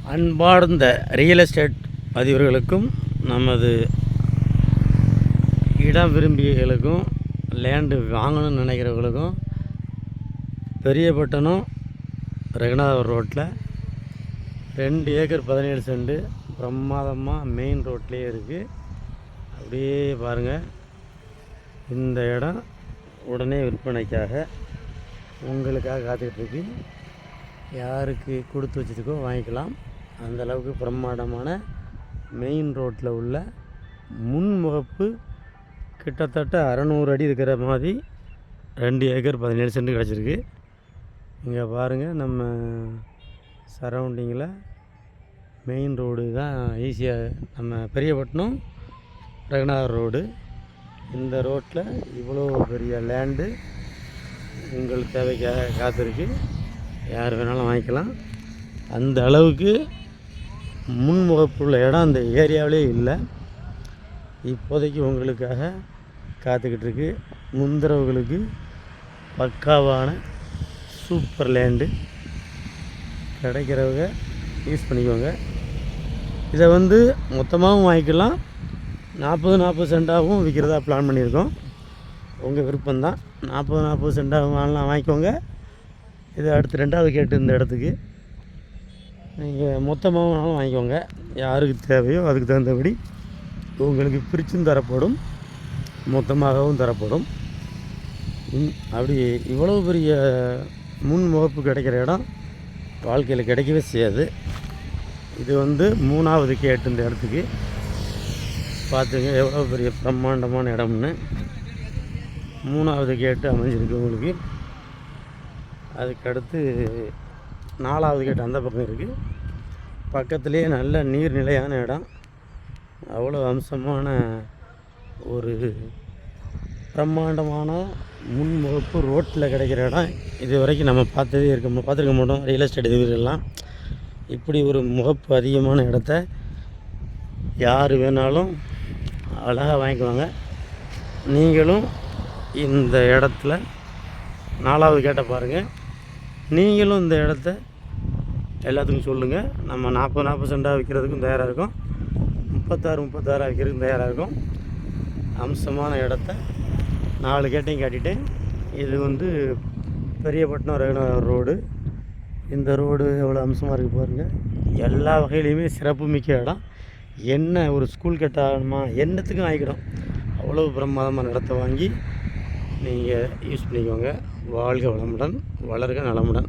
அன்பார்ந்த real estate அதிபர்களுக்கும் நமது இடம் விரும்பிகளுக்கும் லேண்டு வாங்கணும்னு நினைக்கிறவங்களுக்கும் பெரியபட்டணம் ரகுநாதபுரம் ரோட்டில் 2 ஏக்கர் 17 சென்ட் பிரமாதமாக மெயின் ரோட்லேயே இருக்குது. அப்படியே பாருங்கள், இந்த இடம் உடனே விற்பனைக்காக உங்களுக்காக காத்துக்கிட்டு யாருக்கு கொடுத்து வச்சதுக்கோ வாங்கிக்கலாம். அந்தளவுக்கு பிரமாண்டமான மெயின் ரோட்டில் உள்ள முன்முகப்பு கிட்டத்தட்ட 600 அடி இருக்கிற மாதிரி 2 ஏக்கர் 17 சென்ட் கிடச்சிருக்கு. இங்கே பாருங்கள், நம்ம சரௌண்டிங்கில் மெயின் ரோடு தான் ஈஸியாக நம்ம பெரியபட்டணம் ரகுநாதர் ரோடு. இந்த ரோட்டில் இவ்வளோ பெரிய லேண்டு உங்களுக்கு தேவைக்காக காத்திருக்கு. யார் வேணாலும் வாங்கிக்கலாம். அந்த அளவுக்கு முன்முகப்புள்ள இடம் அந்த ஏரியாவிலே இல்லை. இப்போதைக்கு உங்களுக்காக காத்துக்கிட்டு இருக்கு. முந்திரவர்களுக்கு பக்காவான சூப்பர் லேண்டு கிடைக்கிறவங்க யூஸ் பண்ணிக்கோங்க. இதை மொத்தமாகவும் வாங்கிக்கலாம், 40 சென்டாகவும் விற்கிறதா பிளான் பண்ணியிருக்கோம். உங்கள் விருப்பம்தான். 40 சென்டாகவும் வாங்கிக்கோங்க. இது அடுத்து 2வது கேட்டு இந்த இடத்துக்கு நீங்கள் மொத்தமாகவும் வாங்கிக்கோங்க. யாருக்கு தேவையோ அதுக்கு தகுந்தபடி உங்களுக்கு பிரிச்சும் தரப்படும், மொத்தமாகவும் தரப்படும். அப்படி இவ்வளோ பெரிய முன்முகப்பு கிடைக்கிற இடம் வாழ்க்கையில் கிடைக்கவே செய்யாது. இது 3வது கேட்டு இந்த இடத்துக்கு பார்த்துங்க எவ்வளோ பெரிய பிரம்மாண்டமான இடம்னு. 3வது கேட்டு அமைஞ்சிருக்கு உங்களுக்கு. அதுக்கடுத்து 4வது கேட்டு அந்த பக்கம் இருக்குது. பக்கத்துலேயே நல்ல நீர்நிலையான இடம். அவ்வளோ அம்சமான ஒரு பிரம்மாண்டமான முன்முகப்பு ரோட்டில் கிடைக்கிற இடம் இது வரைக்கும் நம்ம பார்த்துருக்க மாட்டோம். ரியல் எஸ்டேட் இதுவரெல்லாம் இப்படி ஒரு முகப்பு அதிகமான இடத்த யார் வேணாலும் அழகாக வாங்கிக்குவாங்க. நீங்களும் இந்த இடத்துல 4வது கேட்ட பாருங்கள். நீங்களும் இந்த இடத்த எல்லாத்துக்கும் சொல்லுங்கள். நம்ம 40 சென்டாக விற்கிறதுக்கும் தயாராக இருக்கும், 36 விற்கிறதுக்கும் தயாராக இருக்கும். அம்சமான இடத்த 4 கேட்டையும் காட்டிட்டேன். இது பெரியபட்டணம் ரகுநாதர் ரோடு. இந்த ரோடு எவ்வளோ அம்சமாக இருக்குது பாருங்கள். எல்லா வகையிலையுமே சிறப்பு மிக்க இடம். என்ன ஒரு ஸ்கூல் கட்டணுமா என்னத்துக்கும் வாங்கிக்கிறோம். அவ்வளோ பிரமாதமான இடத்த வாங்கி நீங்கள் யூஸ் பண்ணிக்கோங்க. வாழ்க வளமுடன், வளர்க நலமுடன்.